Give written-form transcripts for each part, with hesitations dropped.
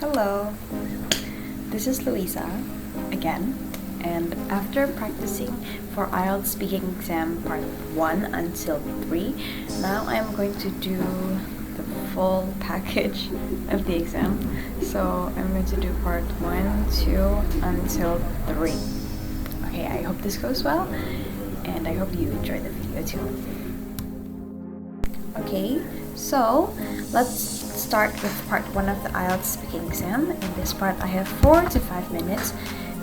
Hello, this is Louisa again, and after practicing for IELTS speaking exam part 1 until 3, now I'm going to do the full package of the exam. So I'm going to do part 1, 2 until 3. Okay, I hope this goes well, and I hope you enjoy the video too. Okay, so let's start with part 1 of the IELTS speaking exam. In this part, I have 4 to 5 minutes,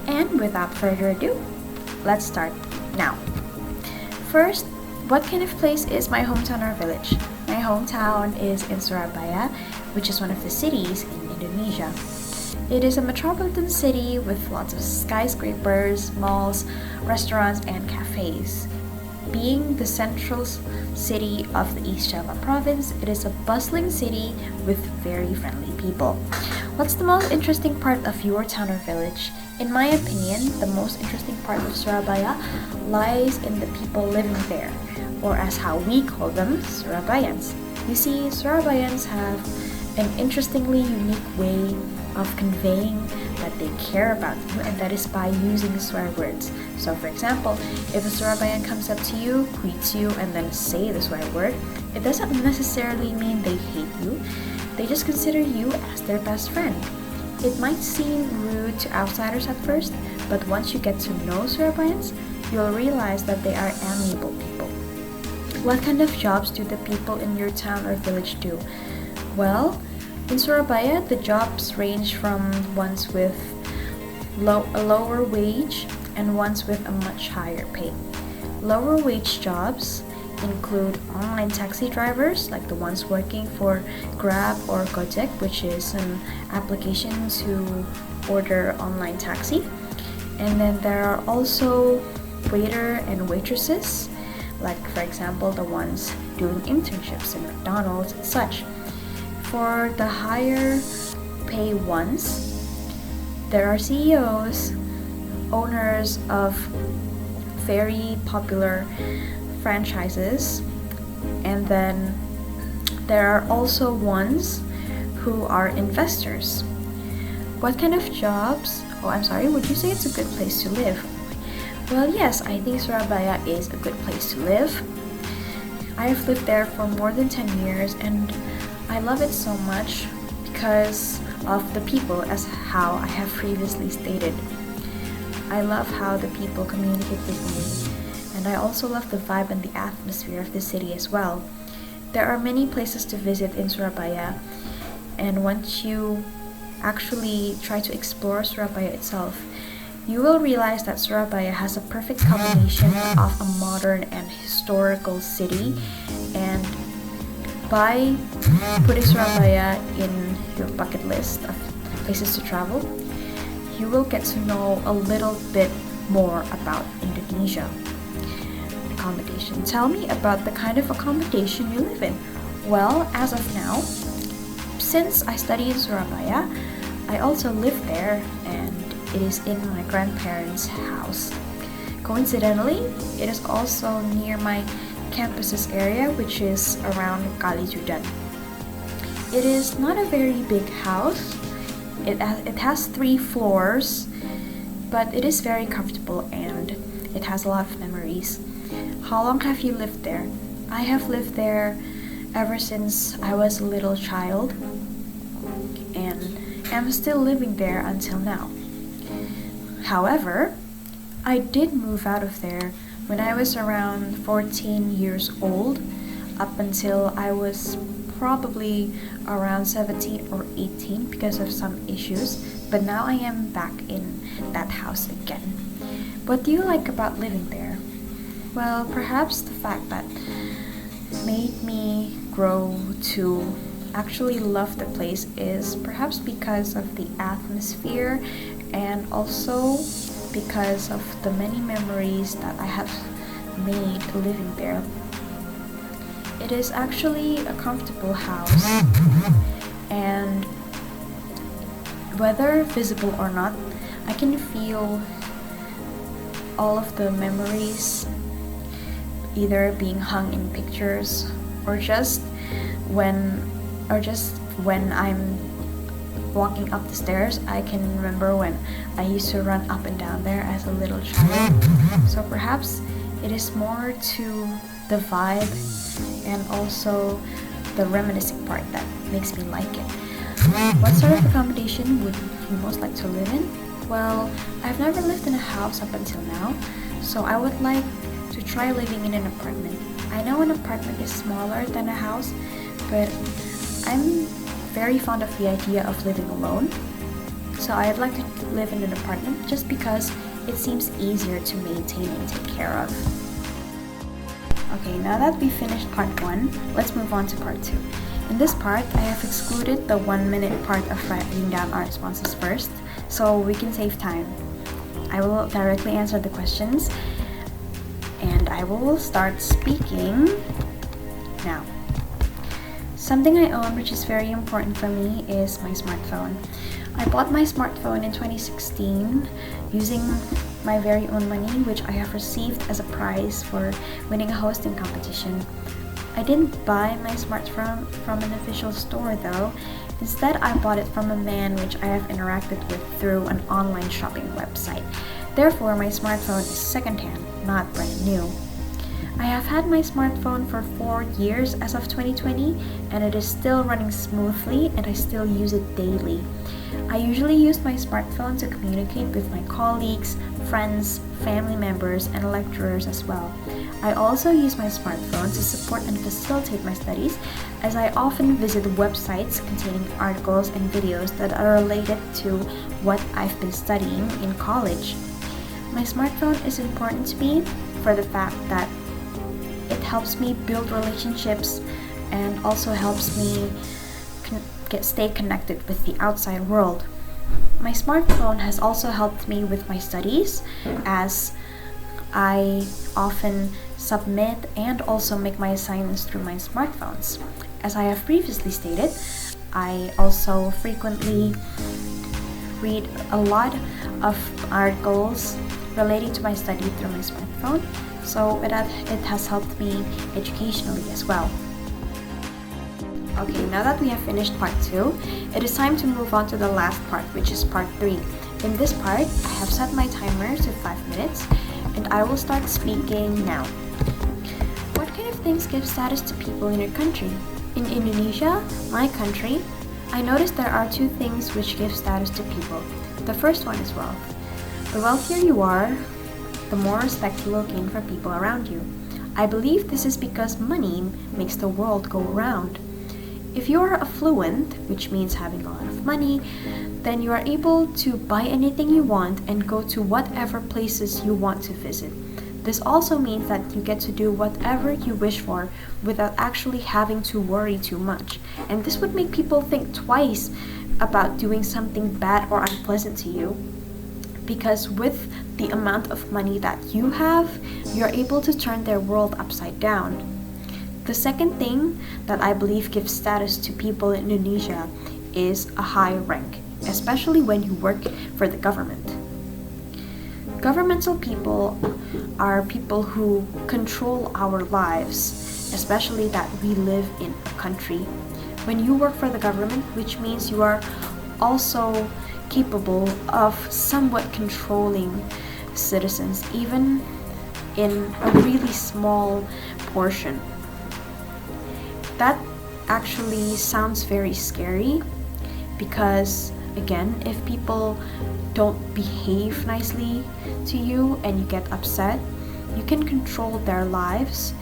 and without further ado, let's start now. First, what kind of place is my hometown or village? My hometown is in Surabaya, which is one of the cities in Indonesia. It is a metropolitan city with lots of skyscrapers, malls, restaurants, and cafes. Being the central city of the East Java province, it is a bustling city with very friendly people. What's the most interesting part of your town or village? In my opinion, the most interesting part of Surabaya lies in the people living there, or as how we call them, Surabayans. You see, Surabayans have an interestingly unique way of conveying that they care about you, and that is by using swear words. So for example, if a Surabayan comes up to you, greets you, and then say the swear word, it doesn't necessarily mean they hate you. They just consider you as their best friend. It might seem rude to outsiders at first, but once you get to know Surabayans, you'll realize that they are amiable people. What kind of jobs do the people in your town or village do? Well, in Surabaya, the jobs range from ones with a lower wage and ones with a much higher pay. Lower wage jobs include online taxi drivers, like the ones working for Grab or Gojek, which is an application to order online taxi. And then there are also waiter and waitresses, like for example the ones doing internships in McDonald's and such. For the higher pay ones, there are CEOs, owners of very popular franchises, and then there are also ones who are investors. What kind of jobs? Would you say it's a good place to live? Well, yes, I think Surabaya is a good place to live. I have lived there for more than 10 years, and I love it so much because of the people, as how I have previously stated. I love how the people communicate with me, and I also love the vibe and the atmosphere of the city as well. There are many places to visit in Surabaya, and once you actually try to explore Surabaya itself, you will realize that Surabaya has a perfect combination of a modern and historical city, and by putting Surabaya in your bucket list of places to travel, you will get to know a little bit more about Indonesia. Accommodation. Tell me about the kind of accommodation you live in. Well, as of now, since I study in Surabaya, I also live there, and it is in my grandparents' house. Coincidentally, it is also near my campus's area, which is around Kalijudan. It is not a very big house. It has 3 floors, but it is very comfortable and it has a lot of memories. How long have you lived there? I have lived there ever since I was a little child, and am still living there until now. However, I did move out of there when I was around 14 years old, up until I was probably around 17 or 18 because of some issues, but now I am back in that house again. What do you like about living there? Well, perhaps the fact that made me grow to actually love the place is perhaps because of the atmosphere, and also because of the many memories that I have made living there. It is actually a comfortable house, and whether visible or not, I can feel all of the memories either being hung in pictures or just when I'm walking up the stairs, I can remember when I used to run up and down there as a little child. So perhaps it is more to the vibe and also the reminiscing part that makes me like it. What sort of accommodation would you most like to live in? Well, I've never lived in a house up until now, so I would like to try living in an apartment. I know an apartment is smaller than a house, but I'm very fond of the idea of living alone. So I'd like to live in an apartment just because it seems easier to maintain and take care of. Okay, now that we finished part 1, let's move on to part 2. In this part, I have excluded the 1-minute part of writing down our responses first, so we can save time. I will directly answer the questions, and I will start speaking now. Something I own which is very important for me is my smartphone. I bought my smartphone in 2016 using my very own money, which I have received as a prize for winning a hosting competition. I didn't buy my smartphone from an official store though. Instead, I bought it from a man which I have interacted with through an online shopping website. Therefore, my smartphone is secondhand, not brand new. I have had my smartphone for 4 years as of 2020, and it is still running smoothly and I still use it daily. I usually use my smartphone to communicate with my colleagues, friends, family members, and lecturers as well. I also use my smartphone to support and facilitate my studies, as I often visit websites containing articles and videos that are related to what I've been studying in college. My smartphone is important to me for the fact that it helps me build relationships and also helps me stay connected with the outside world. My smartphone has also helped me with my studies, as I often submit and also make my assignments through my smartphones. As I have previously stated, I also frequently read a lot of articles relating to my study through my smartphone, so it has helped me educationally as well. Okay, now that we have finished part 2, it is time to move on to the last part, which is part 3. In this part, I have set my timer to 5 minutes, and I will start speaking now. What kind of things give status to people in your country? In Indonesia, my country, I noticed there are 2 things which give status to people. The first one is wealth. The wealthier you are, the more respect you will gain from people around you. I believe this is because money makes the world go round. If you are affluent, which means having a lot of money, then you are able to buy anything you want and go to whatever places you want to visit. This also means that you get to do whatever you wish for without actually having to worry too much. And this would make people think twice about doing something bad or unpleasant to you. Because with the amount of money that you have, you're able to turn their world upside down. The second thing that I believe gives status to people in Indonesia is a high rank, especially when you work for the government. Governmental people are people who control our lives, especially that we live in a country. When you work for the government, which means you are also capable of somewhat controlling citizens, even in a really small portion. That actually sounds very scary because, again, if people don't behave nicely to you and you get upset, you can control their lives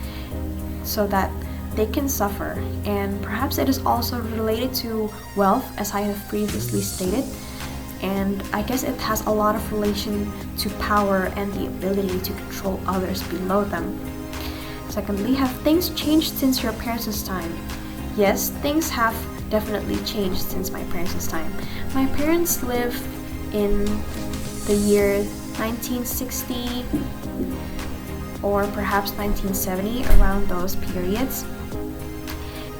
so that they can suffer. And perhaps it is also related to wealth, as I have previously stated, and I guess it has a lot of relation to power and the ability to control others below them. Secondly, have things changed since your parents' time? Yes, things have definitely changed since my parents' time. My parents live in the year 1960 or perhaps 1970, around those periods.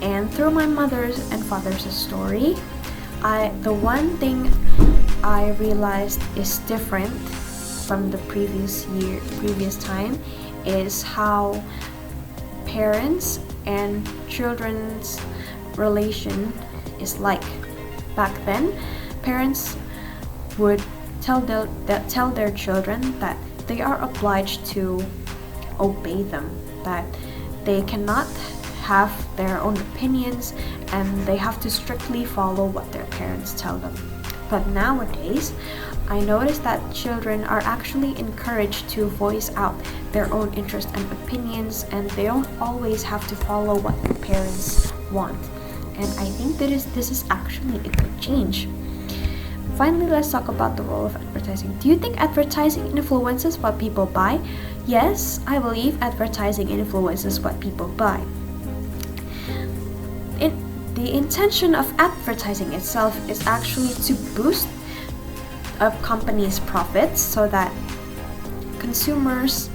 And through my mother's and father's story, the one thing I realized is different from the previous time is how parents and children's relation is like. Back then, parents would tell their children that they are obliged to obey them, that they cannot have their own opinions and they have to strictly follow what their parents tell them. But nowadays, I notice that children are actually encouraged to voice out their own interests and opinions, and they don't always have to follow what their parents want. And I think that this is actually a good change. Finally, let's talk about the role of advertising. Do you think advertising influences what people buy? Yes, I believe advertising influences what people buy. The intention of advertising itself is actually to boost a company's profits so that consumers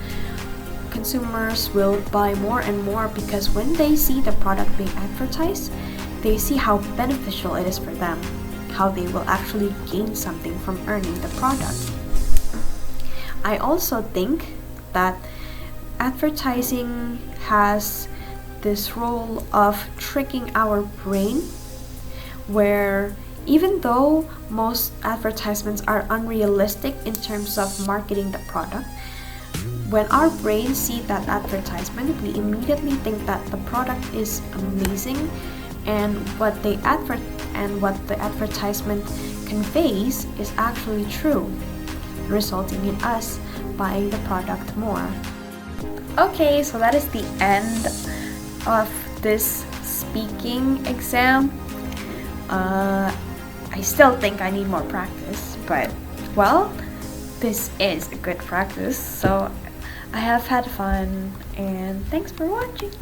will buy more and more, because when they see the product being advertised, they see how beneficial it is for them, how they will actually gain something from earning the product. I also think that advertising has this role of tricking our brain, where even though most advertisements are unrealistic in terms of marketing the product, when our brains see that advertisement, we immediately think that the product is amazing and what the advertisement conveys is actually true, resulting in us buying the product more. Okay, so that is the end of this speaking exam. I still think I need more practice, but well, this is a good practice, so I have had fun, and thanks for watching.